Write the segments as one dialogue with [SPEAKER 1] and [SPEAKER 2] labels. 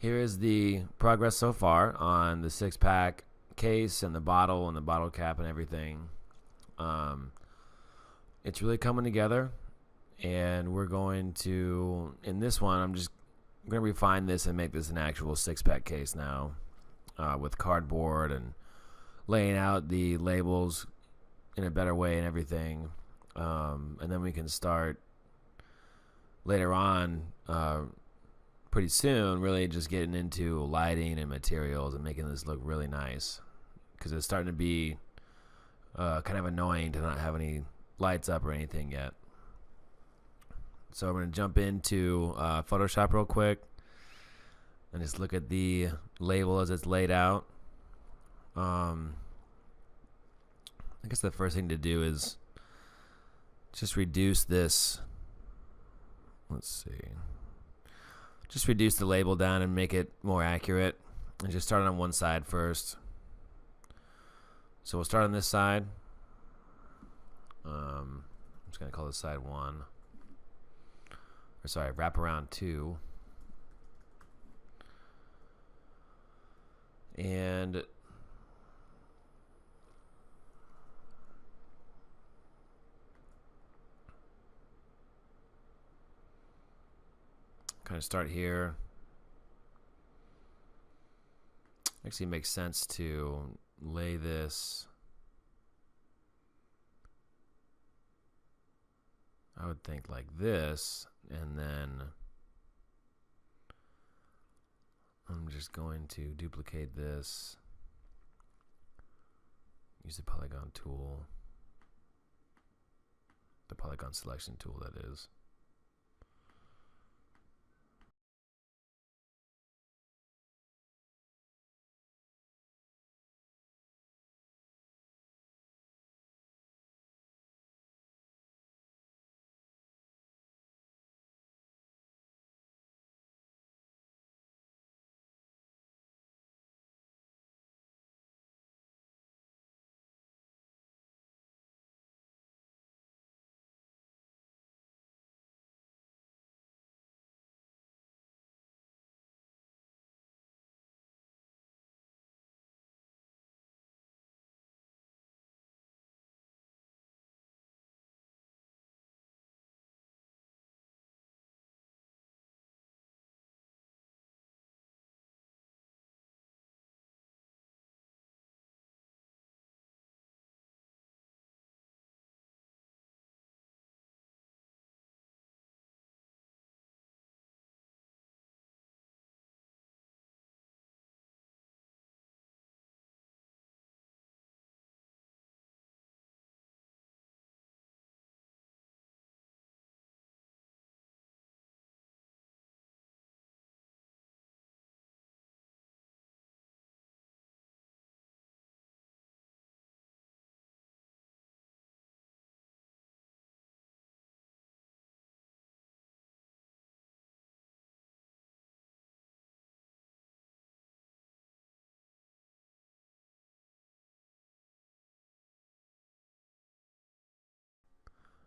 [SPEAKER 1] Here is the progress so far on the 6-pack case and the bottle cap and everything. It's really coming together, and we're going to, in this one, I'm going to refine this and make this an actual 6-pack case now, with cardboard and laying out the labels in a better way and everything. And then we can start later on, pretty soon, really just getting into lighting and materials and making this look really nice, because it's starting to be kind of annoying to not have any lights up or anything yet. So I'm going to jump into Photoshop real quick and just look at the label as it's laid out. I guess the first thing to do is just reduce this. Let's see. Just reduce the label down and make it more accurate. And just start on one side first. So we'll start on this side. I'm just going to call this side 1. Or sorry, wraparound 2. And kind of start here. Actually makes sense to lay this, I would think, like this, and then I'm just going to duplicate this, use the polygon tool, the polygon selection tool, that is.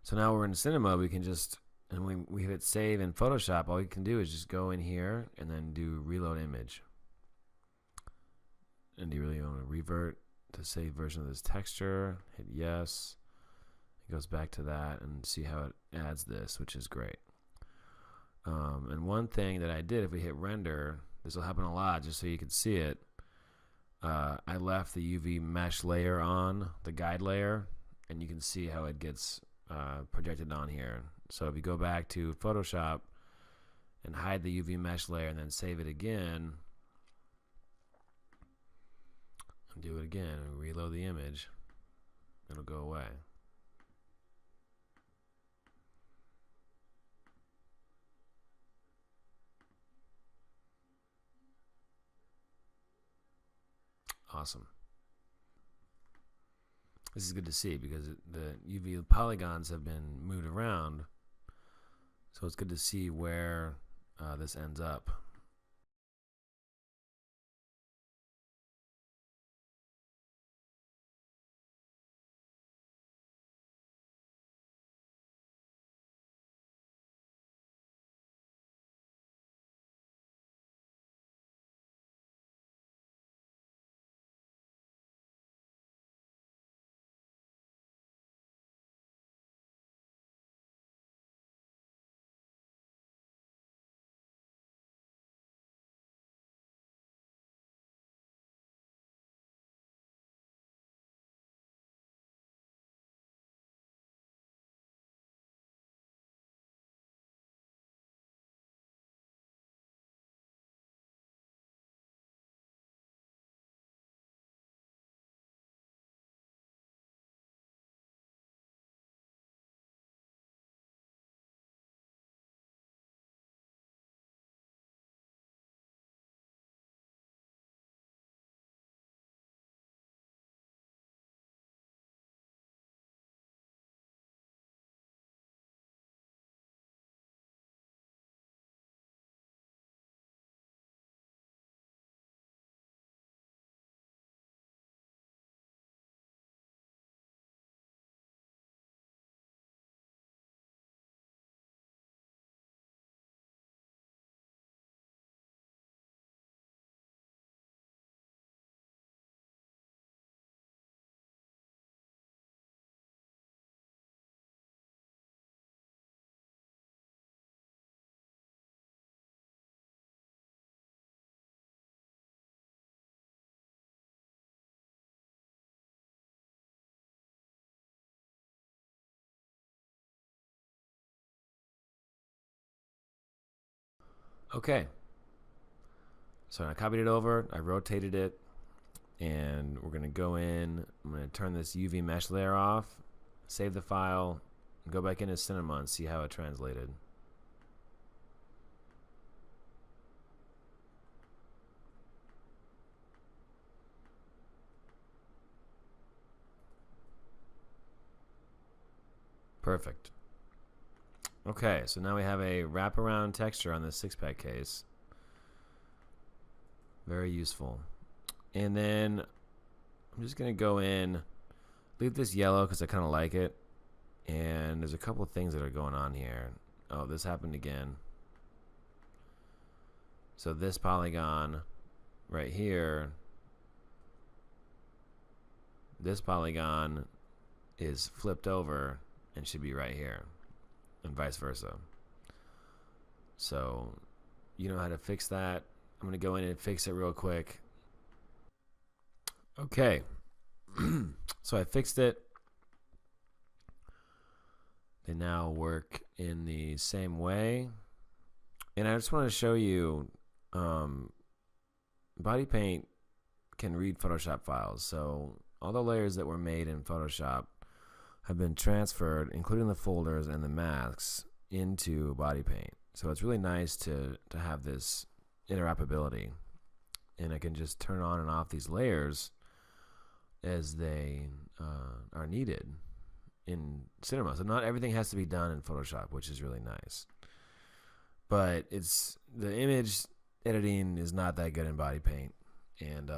[SPEAKER 1] So now we're in cinema, we can just, and we hit save in Photoshop, all you can do is just go in here and then do reload image. And do you really want to revert to save version of this texture? Hit yes. It goes back to that and see how it adds this, which is great. And one thing that I did, if we hit render, this will happen a lot just so you can see it. I left the UV mesh layer on, the guide layer, and you can see how it gets projected on here. So if you go back to Photoshop and hide the UV mesh layer and then save it again, and do it again and reload the image, it'll go away. Awesome. This is good to see because the UV polygons have been moved around, so it's good to see where this ends up. Okay. So I copied it over, I rotated it, and we're going to go in. I'm going to turn this UV mesh layer off, save the file, go back into Cinema and see how it translated. Perfect. Okay, so now we have a wraparound texture on this 6-pack case. Very useful. And then I'm just going to go in, leave this yellow because I kind of like it. And there's a couple of things that are going on here. Oh, this happened again. So this polygon right here, this polygon is flipped over and should be right here, and vice versa. So you know how to fix that. I'm going to go in and fix it real quick. Okay. So I fixed it. They now work in the same way. And I just want to show you Bodypaint can read Photoshop files. So all the layers that were made in Photoshop have been transferred, including the folders and the masks, into Bodypaint. So it's really nice to have this interoperability. And I can just turn on and off these layers as they are needed in Cinema. So not everything has to be done in Photoshop, which is really nice. But it's the image editing is not that good in Bodypaint, and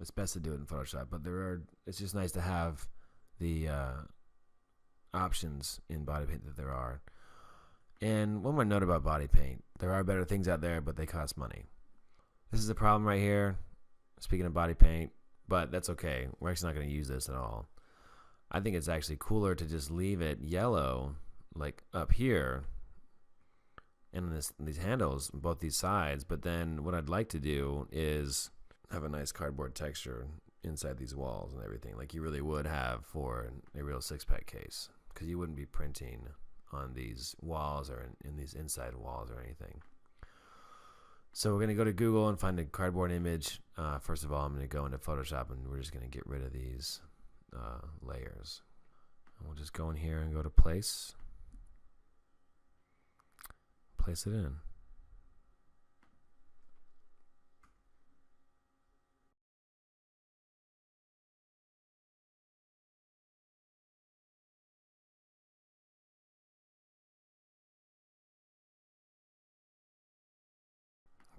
[SPEAKER 1] it's best to do it in Photoshop. But it's just nice to have the options in Bodypaint that there are. And one more note about Bodypaint: there are better things out there, but they cost money. This is a problem right here. Speaking of Bodypaint, but that's okay. We're actually not going to use this at all. I think it's actually cooler to just leave it yellow, like up here, and these handles, both these sides. But then what I'd like to do is have a nice cardboard texture inside these walls and everything, like you really would have for a real 6-pack case, because you wouldn't be printing on these walls or in these inside walls or anything. So we're going to go to Google and find a cardboard image. First of all, I'm going to go into Photoshop, and we're just going to get rid of these layers. And we'll just go in here and go to place it in.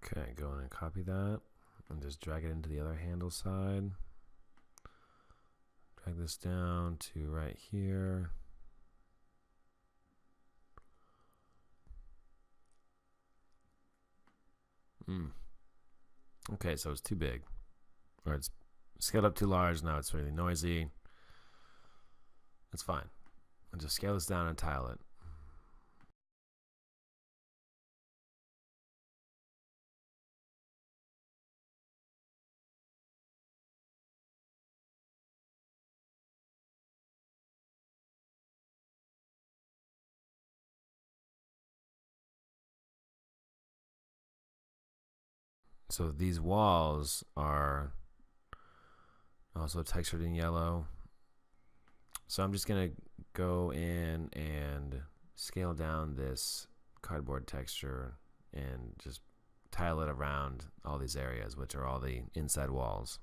[SPEAKER 1] Okay, go in and copy that and just drag it into the other handle side. Drag this down to right here. Okay, so it's too big, or it's scaled up too large. Now it's really noisy. It's fine. I'll just scale this down and tile it. So these walls are also textured in yellow. So I'm just going to go in and scale down this cardboard texture and just tile it around all these areas, which are all the inside walls.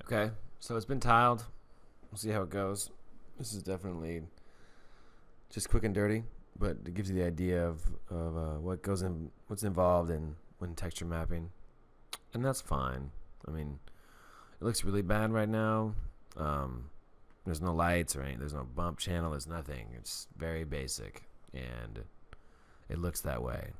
[SPEAKER 1] Okay, so it's been tiled. We'll see how it goes. This is definitely just quick and dirty, but it gives you the idea of what's involved in when texture mapping. and that's fine. I mean, it looks really bad right now. There's no lights or anything. There's no bump channel. There's nothing. It's very basic, and it looks that way.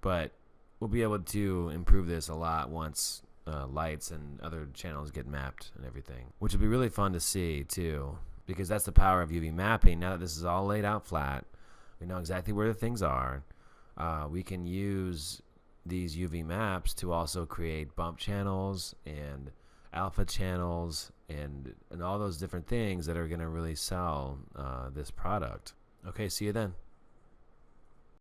[SPEAKER 1] But we'll be able to improve this a lot once lights and other channels get mapped and everything, which will be really fun to see too, because that's the power of UV mapping. Now that this is all laid out flat, we know exactly where the things are. We can use these UV maps to also create bump channels and alpha channels and all those different things that are going to really sell this product. Okay, see you then.